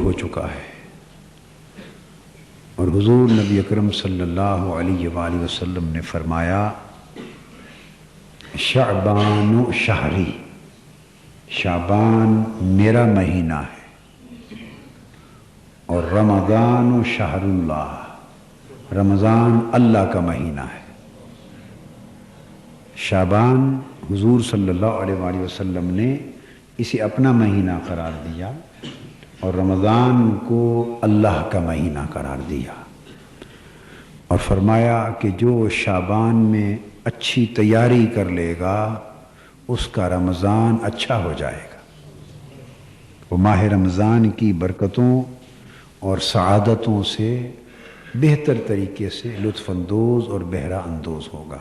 ہو چکا ہے، اور حضور نبی اکرم صلی اللہ علیہ وآلہ وسلم نے فرمایا شعبان شہری، شعبان میرا مہینہ ہے، اور رمضان شہر اللہ، رمضان اللہ کا مہینہ ہے۔ شعبان حضور صلی اللہ علیہ وآلہ وسلم نے اسے اپنا مہینہ قرار دیا اور رمضان کو اللہ کا مہینہ قرار دیا، اور فرمایا کہ جو شعبان میں اچھی تیاری کر لے گا اس کا رمضان اچھا ہو جائے گا، وہ ماہ رمضان کی برکتوں اور سعادتوں سے بہتر طریقے سے لطف اندوز اور بہرہ اندوز ہوگا۔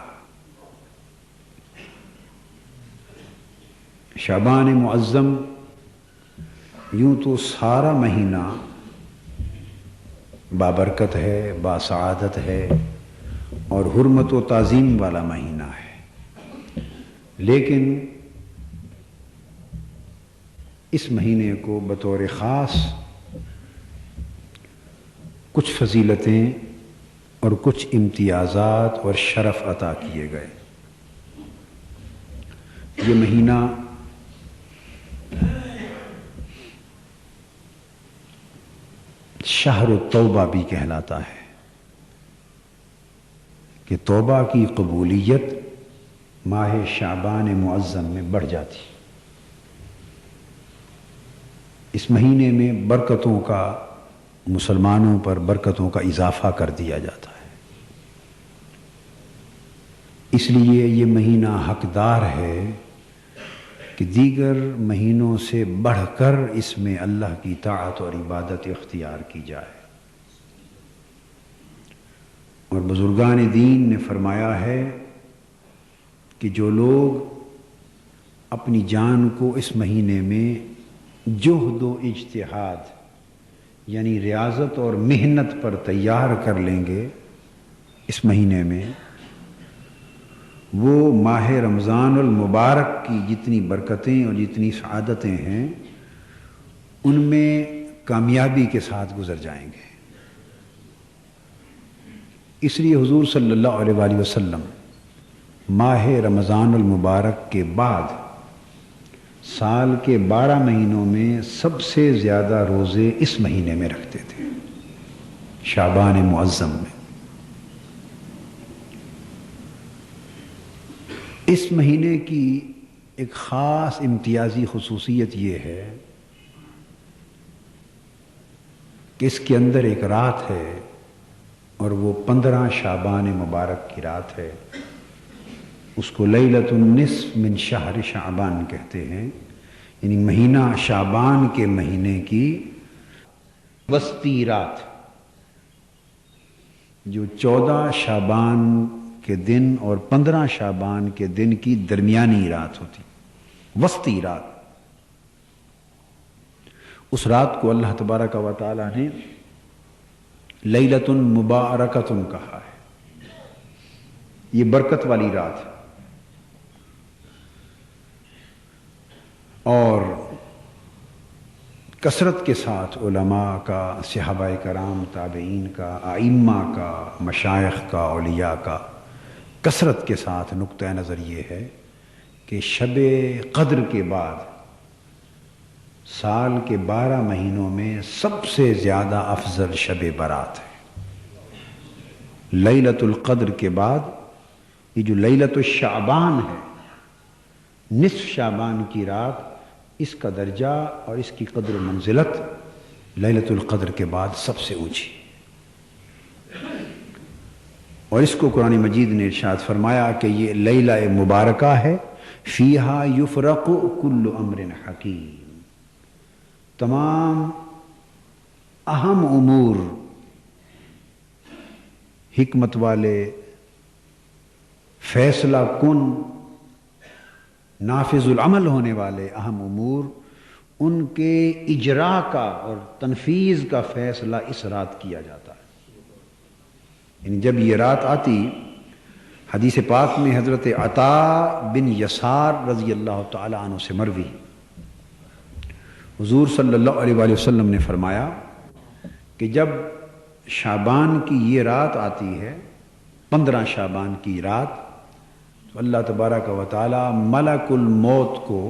شعبان معظم یوں تو سارا مہینہ بابرکت ہے، باسعادت ہے اور حرمت و تعظیم والا مہینہ ہے، لیکن اس مہینے کو بطور خاص کچھ فضیلتیں اور کچھ امتیازات اور شرف عطا کیے گئے۔ یہ مہینہ شہر التوبہ بھی کہلاتا ہے کہ توبہ کی قبولیت ماہ شعبان معظم میں بڑھ جاتی۔ اس مہینے میں برکتوں کا، مسلمانوں پر برکتوں کا اضافہ کر دیا جاتا ہے، اس لیے یہ مہینہ حقدار ہے کہ دیگر مہینوں سے بڑھ کر اس میں اللہ کی طاعت اور عبادت اختیار کی جائے۔ اور بزرگان دین نے فرمایا ہے کہ جو لوگ اپنی جان کو اس مہینے میں جہد و اجتہاد یعنی ریاضت اور محنت پر تیار کر لیں گے اس مہینے میں، وہ ماہ رمضان المبارک کی جتنی برکتیں اور جتنی سعادتیں ہیں ان میں کامیابی کے ساتھ گزر جائیں گے۔ اس لیے حضور صلی اللہ علیہ وآلہ وسلم ماہ رمضان المبارک کے بعد سال کے 12 مہینوں میں سب سے زیادہ روزے اس مہینے میں رکھتے تھے، شعبان معظم میں۔ اس مہینے کی ایک خاص امتیازی خصوصیت یہ ہے کہ اس کے اندر ایک رات ہے، اور وہ 15 شعبان مبارک کی رات ہے، اس کو لیلۃ النصف من شہر شعبان کہتے ہیں، یعنی مہینہ شعبان کے مہینے کی وسطی رات، جو 14 شعبان کے دن اور 15 شعبان کے دن کی درمیانی رات ہوتی، وسطی رات۔ اس رات کو اللہ تبارک و تعالی نے لیلۃ مبارکۃ کہا ہے، یہ برکت والی رات ہے، اور کثرت کے ساتھ علماء کا، صحابہ کرام، تابعین کا، ائمہ کا، مشائخ کا، اولیاء کا کثرت کے ساتھ نقطہ نظر یہ ہے کہ شب قدر کے بعد سال کے 12 مہینوں میں سب سے زیادہ افضل شب برات ہے۔ لیلۃ القدر کے بعد یہ جو لیلۃ الشعبان ہے، نصف شعبان کی رات، اس کا درجہ اور اس کی قدر و منزلت لیلۃ القدر کے بعد سب سے اونچی، اور اس کو قرآن مجید نے ارشاد فرمایا کہ یہ لیلہ مبارکہ ہے، فیہا یفرق کل امر حکیم، تمام اہم امور، حکمت والے، فیصلہ کن، نافذ العمل ہونے والے اہم امور، ان کے اجراء کا اور تنفیذ کا فیصلہ اس رات کیا جاتا ہے۔ یعنی جب یہ رات آتی، حدیث پاک میں حضرت عطا بن یسار رضی اللہ تعالی عنہ سے مروی، حضور صلی اللہ علیہ وآلہ وسلم نے فرمایا کہ جب شعبان کی یہ رات آتی ہے، 15 شعبان کی رات، تو اللہ تبارک و تعالی ملک الموت کو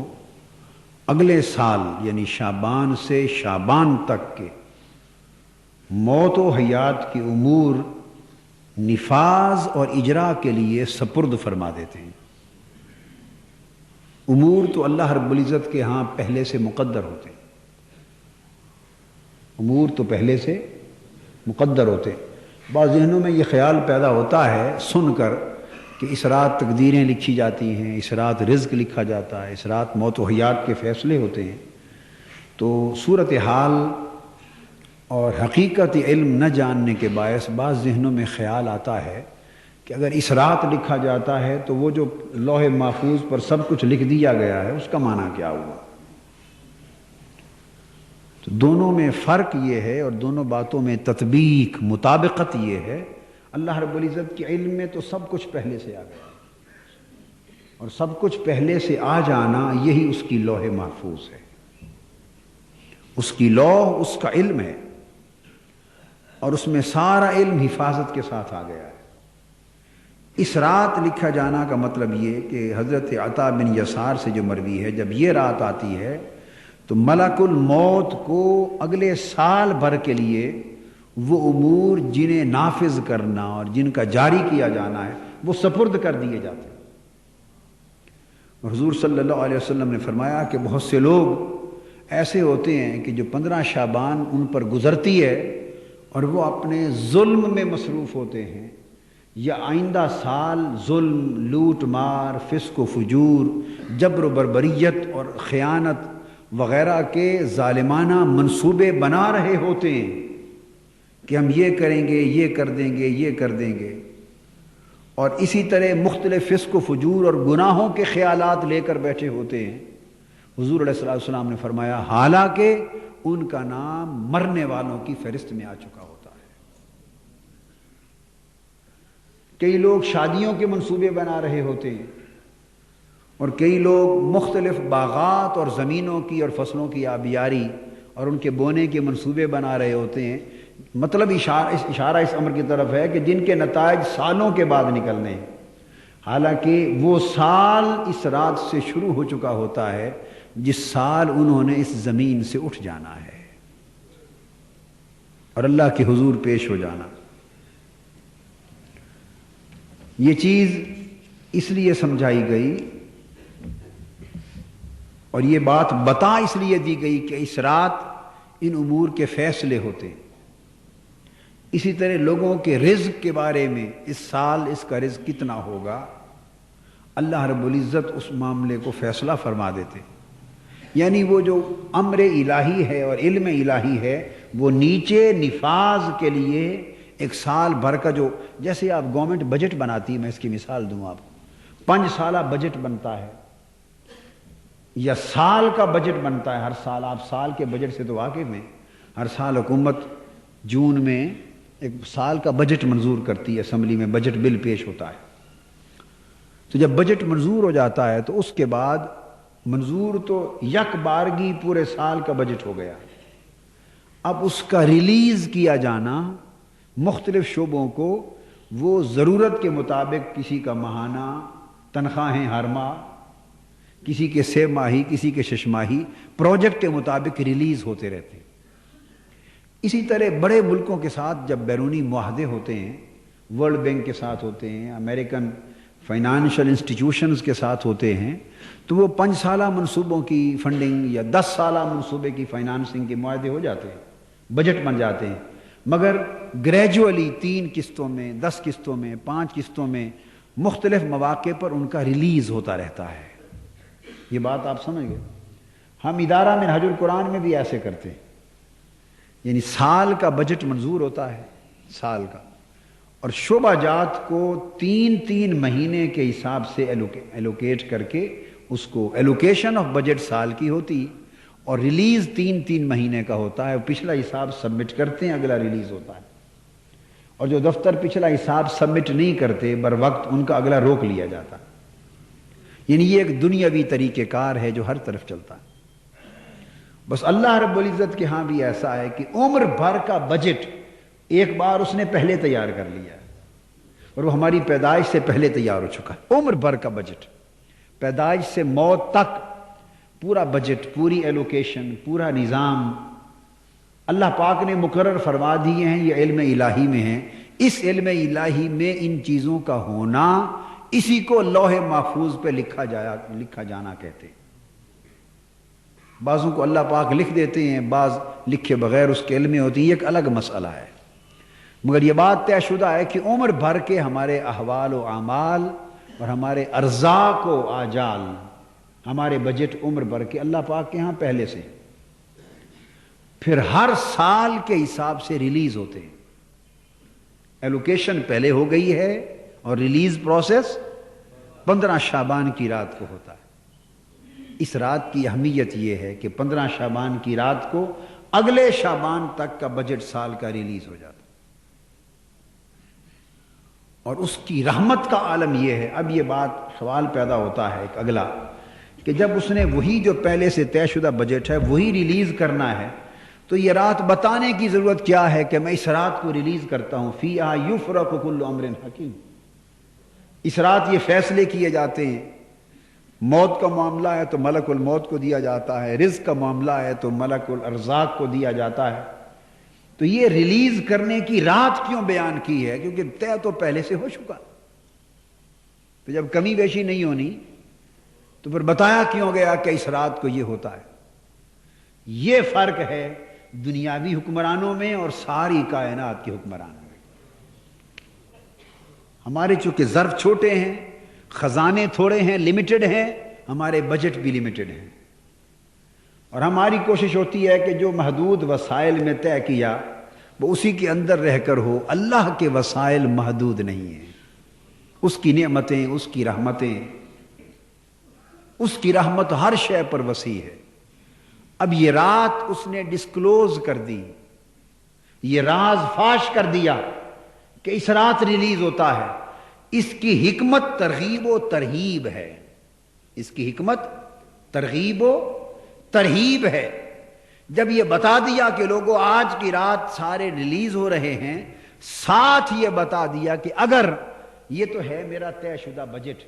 اگلے سال یعنی شعبان سے شعبان تک کے موت و حیات کے امور نفاذ اور اجرا کے لیے سپرد فرما دیتے ہیں۔ امور تو اللہ رب العزت کے ہاں پہلے سے مقدر ہوتے ہیں، امور تو پہلے سے مقدر ہوتے ہیں۔ بعض ذہنوں میں یہ خیال پیدا ہوتا ہے سن کر کہ اس رات تقدیریں لکھی جاتی ہیں، اس رات رزق لکھا جاتا ہے، اس رات موت و حیات کے فیصلے ہوتے ہیں۔ تو صورتحال اور حقیقت علم نہ جاننے کے باعث بعض ذہنوں میں خیال آتا ہے کہ اگر اس رات لکھا جاتا ہے تو وہ جو لوح محفوظ پر سب کچھ لکھ دیا گیا ہے اس کا معنی کیا ہوا؟ تو دونوں میں فرق یہ ہے اور دونوں باتوں میں تطبیق مطابقت یہ ہے، اللہ رب العزت کے علم میں تو سب کچھ پہلے سے آ گیا، اور سب کچھ پہلے سے آ جانا یہی اس کی لوح محفوظ ہے، اس کی لوح اس کا علم ہے، اور اس میں سارا علم حفاظت کے ساتھ آ گیا ہے۔ اس رات لکھا جانا کا مطلب یہ کہ حضرت عطا بن یسار سے جو مروی ہے، جب یہ رات آتی ہے تو ملک الموت کو اگلے سال بھر کے لیے وہ امور جنہیں نافذ کرنا اور جن کا جاری کیا جانا ہے وہ سپرد کر دیے جاتے ہیں۔ اور حضور صلی اللہ علیہ وسلم نے فرمایا کہ بہت سے لوگ ایسے ہوتے ہیں کہ جو 15 شعبان ان پر گزرتی ہے اور وہ اپنے ظلم میں مصروف ہوتے ہیں، یا آئندہ سال ظلم، لوٹ مار، فسق و فجور، جبر و بربریت اور خیانت وغیرہ کے ظالمانہ منصوبے بنا رہے ہوتے ہیں کہ ہم یہ کریں گے، یہ کر دیں گے، یہ کر دیں گے، اور اسی طرح مختلف فسق و فجور اور گناہوں کے خیالات لے کر بیٹھے ہوتے ہیں۔ حضور علیہ السلام نے فرمایا حالانکہ ان کا نام مرنے والوں کی فہرست میں آ چکا ہوتا ہے۔ کئی لوگ شادیوں کے منصوبے بنا رہے ہوتے ہیں، اور کئی لوگ مختلف باغات اور زمینوں کی اور فصلوں کی آبیاری اور ان کے بونے کے منصوبے بنا رہے ہوتے ہیں۔ مطلب اشارہ اس امر کی طرف ہے کہ جن کے نتائج سالوں کے بعد نکلنے ہیں، حالانکہ وہ سال اس رات سے شروع ہو چکا ہوتا ہے جس سال انہوں نے اس زمین سے اٹھ جانا ہے اور اللہ کے حضور پیش ہو جانا۔ یہ چیز اس لیے سمجھائی گئی اور یہ بات بتا اس لیے دی گئی کہ اس رات ان امور کے فیصلے ہوتے ہیں۔ اسی طرح لوگوں کے رزق کے بارے میں اس سال اس کا رزق کتنا ہوگا، اللہ رب العزت اس معاملے کو فیصلہ فرما دیتے۔ یعنی وہ جو امر الہی ہے اور علم الہی ہے وہ نیچے نفاذ کے لیے ایک سال بھر کا، جو جیسے آپ گورنمنٹ بجٹ بناتی ہے، میں اس کی مثال دوں آپ کو، 5 سالہ بجٹ بنتا ہے یا سال کا بجٹ بنتا ہے۔ ہر سال آپ سال کے بجٹ سے تو واقف ہیں، ہر سال حکومت جون میں ایک سال کا بجٹ منظور کرتی ہے، اسمبلی میں بجٹ بل پیش ہوتا ہے۔ تو جب بجٹ منظور ہو جاتا ہے تو اس کے بعد منظور تو یک بارگی پورے سال کا بجٹ ہو گیا، اب اس کا ریلیز کیا جانا مختلف شعبوں کو وہ ضرورت کے مطابق، کسی کا ماہانہ تنخواہیں ہر ماہ، کسی کے 6 ماہی، کسی کے 6 ماہی پروجیکٹ کے مطابق ریلیز ہوتے رہتے ہیں۔ اسی طرح بڑے ملکوں کے ساتھ جب بیرونی معاہدے ہوتے ہیں، ورلڈ بینک کے ساتھ ہوتے ہیں، امریکن فائنانشل انسٹیٹیوشنز کے ساتھ ہوتے ہیں، تو وہ 5 سالہ منصوبوں کی فنڈنگ یا 10 سالہ منصوبے کی فائنانسنگ کے معاہدے ہو جاتے ہیں، بجٹ بن جاتے ہیں، مگر گریجولی 3 قسطوں میں، 10 قسطوں میں، 5 قسطوں میں مختلف مواقع پر ان کا ریلیز ہوتا رہتا ہے۔ یہ بات آپ سمجھ گئے؟ ہم ادارہ منہاج القرآن میں بھی ایسے کرتے ہیں، یعنی سال کا بجٹ منظور ہوتا ہے، سال کا، اور شعبہ جات کو 3 مہینے کے حساب سے ایلوکیٹ کر کے اس کو ایلوکیشن آف بجٹ سال کی ہوتی اور ریلیز 3 مہینے کا ہوتا ہے۔ پچھلا حساب سبمٹ کرتے ہیں، اگلا ریلیز ہوتا ہے، اور جو دفتر پچھلا حساب سبمٹ نہیں کرتے بر وقت ان کا اگلا روک لیا جاتا ہے۔ یعنی یہ ایک دنیاوی طریقہ کار ہے جو ہر طرف چلتا ہے۔ بس اللہ رب العزت کے ہاں بھی ایسا ہے کہ عمر بھر کا بجٹ ایک بار اس نے پہلے تیار کر لیا ہے، اور وہ ہماری پیدائش سے پہلے تیار ہو چکا ہے۔ عمر بھر کا بجٹ، پیدائش سے موت تک پورا بجٹ، پوری ایلوکیشن، پورا نظام اللہ پاک نے مقرر فرما دیے ہیں، یہ علم الہی میں ہیں۔ اس علم الہی میں ان چیزوں کا ہونا، اسی کو لوح محفوظ پہ لکھا جانا کہتے ہیں۔ بعضوں کو اللہ پاک لکھ دیتے ہیں، بعض لکھے بغیر اس کے علم میں ہوتی ہے، یہ ایک الگ مسئلہ ہے، مگر یہ بات طے شدہ ہے کہ عمر بھر کے ہمارے احوال و اعمال اور ہمارے ارزاق و آجال، ہمارے بجٹ عمر بھر کے اللہ پاک کے ہاں پہلے سے، پھر ہر سال کے حساب سے ریلیز ہوتے ہیں۔ ایلوکیشن پہلے ہو گئی ہے اور ریلیز پروسیس 15 شعبان کی رات کو ہوتا ہے۔ اس رات کی اہمیت یہ ہے کہ 15 شعبان کی رات کو اگلے شعبان تک کا بجٹ سال کا ریلیز ہو جاتا ہے، اور اس کی رحمت کا عالم یہ ہے۔ اب یہ بات سوال پیدا ہوتا ہے ایک اگلا، کہ جب اس نے وہی جو پہلے سے طے شدہ بجٹ ہے وہی ریلیز کرنا ہے، تو یہ رات بتانے کی ضرورت کیا ہے کہ میں اس رات کو ریلیز کرتا ہوں؟ فیہا یفرق کل امر حکیم۔ اس رات یہ فیصلے کیے جاتے ہیں، موت کا معاملہ ہے تو ملک الموت کو دیا جاتا ہے، رزق کا معاملہ ہے تو ملک الارزاق کو دیا جاتا ہے۔ تو یہ ریلیز کرنے کی رات کیوں بیان کی ہے؟ کیونکہ طے تو پہلے سے ہو چکا، تو جب کمی بیشی نہیں ہونی تو پھر بتایا کیوں گیا کہ اس رات کو یہ ہوتا ہے؟ یہ فرق ہے دنیاوی حکمرانوں میں اور ساری کائنات کے حکمرانوں میں۔ ہمارے چونکہ ظرف چھوٹے ہیں، خزانے تھوڑے ہیں، لمیٹڈ ہیں، ہمارے بجٹ بھی لمیٹڈ ہیں، اور ہماری کوشش ہوتی ہے کہ جو محدود وسائل میں طے کیا وہ اسی کے اندر رہ کر ہو۔ اللہ کے وسائل محدود نہیں ہیں، اس کی نعمتیں، اس کی رحمتیں، اس کی رحمت ہر شے پر وسیع ہے۔ اب یہ رات اس نے ڈسکلوز کر دی، یہ راز فاش کر دیا کہ اس رات ریلیز ہوتا ہے۔ اس کی حکمت ترغیب و ترہیب ہے، اس کی حکمت ترغیب و ترہیب ہے۔ جب یہ بتا دیا کہ لوگوں آج کی رات سارے ریلیز ہو رہے ہیں، ساتھ یہ بتا دیا کہ اگر یہ تو ہے میرا طے شدہ بجٹ،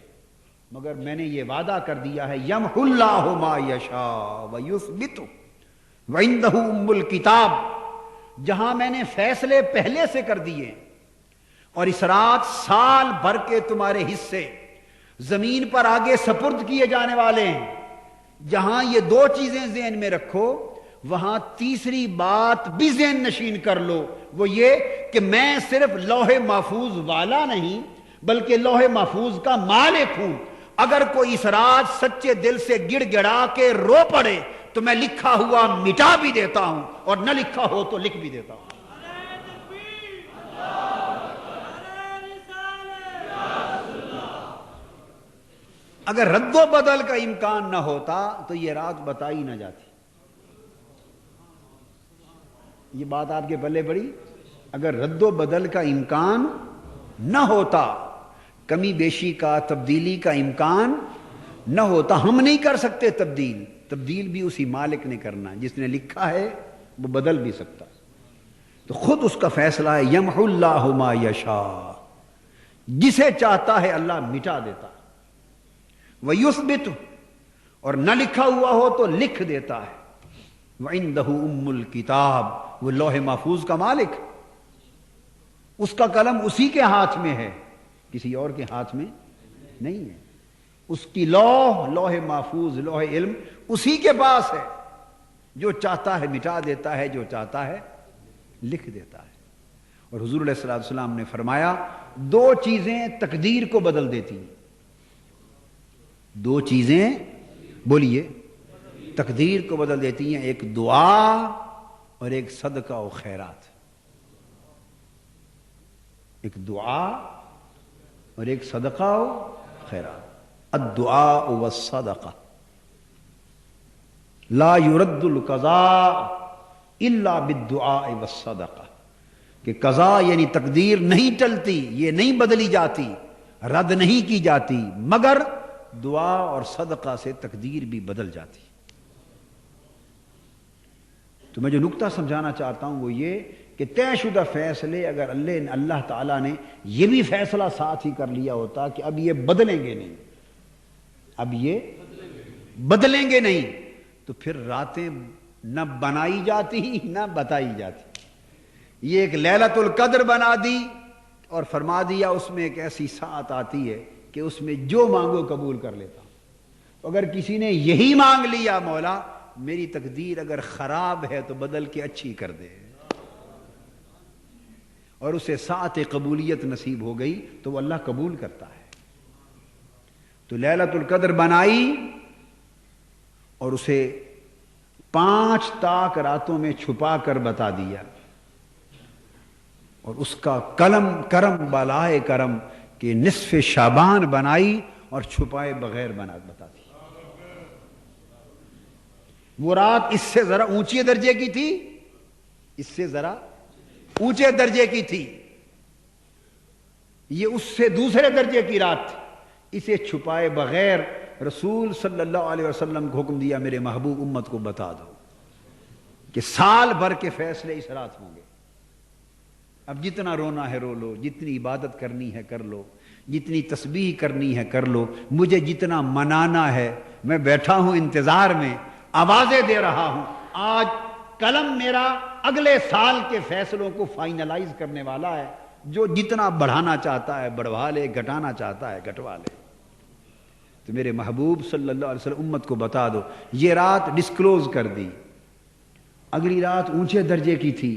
مگر میں نے یہ وعدہ کر دیا ہے یمحو اللہ ما یشاء ویثبت وعندہ ام الکتاب، جہاں میں نے فیصلے پہلے سے کر دیے، اور اس رات سال بھر کے تمہارے حصے زمین پر آگے سپرد کیے جانے والے ہیں۔ جہاں یہ دو چیزیں ذہن میں رکھو، وہاں تیسری بات بھی ذہن نشین کر لو، وہ یہ کہ میں صرف لوح محفوظ والا نہیں بلکہ لوح محفوظ کا مالک ہوں۔ اگر کوئی اس رات سچے دل سے گڑ گڑا کے رو پڑے تو میں لکھا ہوا مٹا بھی دیتا ہوں، اور نہ لکھا ہو تو لکھ بھی دیتا ہوں۔ اگر رد و بدل کا امکان نہ ہوتا تو یہ رات بتائی نہ جاتی۔ یہ بات آپ کے پلے پڑی؟ اگر رد و بدل کا امکان نہ ہوتا، کمی بیشی کا، تبدیلی کا امکان نہ ہوتا، ہم نہیں کر سکتے تبدیل بھی اسی مالک نے کرنا، جس نے لکھا ہے وہ بدل بھی سکتا، تو خود اس کا فیصلہ ہے یمحو اللہ ما یشاء، جسے چاہتا ہے اللہ مٹا دیتا، ویثبت، اور نہ لکھا ہوا ہو تو لکھ دیتا ہے، وعندہ ام الکتاب، وہ لوح محفوظ کا مالک، اس کا قلم اسی کے ہاتھ میں ہے، کسی اور کے ہاتھ میں نہیں ہے۔ اس کی لوح محفوظ، لوح علم اسی کے پاس ہے، جو چاہتا ہے مٹا دیتا ہے، جو چاہتا ہے لکھ دیتا ہے۔ اور حضور علیہ الصلوۃ والسلام نے فرمایا دو چیزیں تقدیر کو بدل دیتی ہیں، دو چیزیں بولیے تقدیر کو بدل دیتی ہیں، ایک دعا اور ایک صدقہ و خیرات، ایک دعا اور ایک صدقہ و خیرات۔ الدعاء والصدقہ لا يرد القضاء الا بالدعاء والصدقہ، کہ قضاء یعنی تقدیر نہیں ٹلتی، یہ نہیں بدلی جاتی، رد نہیں کی جاتی، مگر دعا اور صدقہ سے تقدیر بھی بدل جاتی۔ تو میں جو نقطہ سمجھانا چاہتا ہوں وہ یہ کہ طے شدہ فیصلے اگر اللہ تعالیٰ نے یہ بھی فیصلہ ساتھ ہی کر لیا ہوتا کہ اب یہ بدلیں گے نہیں، اب یہ بدلیں گے نہیں، تو پھر راتیں نہ بنائی جاتی نہ بتائی جاتی۔ یہ ایک لیلۃ القدر بنا دی اور فرما دیا اس میں ایک ایسی ساعت آتی ہے کہ اس میں جو مانگو قبول کر لیتا ہوں۔ اگر کسی نے یہی مانگ لیا مولا میری تقدیر اگر خراب ہے تو بدل کے اچھی کر دے، اور اسے ساعت قبولیت نصیب ہو گئی تو وہ اللہ قبول کرتا ہے۔ تو لیلۃ القدر بنائی اور اسے 5 طاق راتوں میں چھپا کر بتا دیا، اور اس کا کرم بالائے کرم کہ نصف شعبان بنائی اور چھپائے بغیر بتا دی۔ وہ رات اس سے ذرا اونچے درجے کی تھی، اس سے ذرا اونچے درجے کی تھی، یہ اس سے دوسرے درجے کی رات تھی۔ اسے چھپائے بغیر رسول صلی اللہ علیہ وسلم کو حکم دیا میرے محبوب امت کو بتا دو کہ سال بھر کے فیصلے اس رات ہوں گے۔ اب جتنا رونا ہے رو لو، جتنی عبادت کرنی ہے کر لو، جتنی تسبیح کرنی ہے کر لو، مجھے جتنا منانا ہے میں بیٹھا ہوں انتظار میں، آوازیں دے رہا ہوں۔ آج قلم میرا اگلے سال کے فیصلوں کو فائنلائز کرنے والا ہے، جو جتنا بڑھانا چاہتا ہے بڑھوا لے، گھٹانا چاہتا ہے گھٹوا لے۔ تو میرے محبوب صلی اللہ علیہ وسلم امت کو بتا دو، یہ رات ڈسکلوز کر دی، اگلی رات اونچے درجے کی تھی،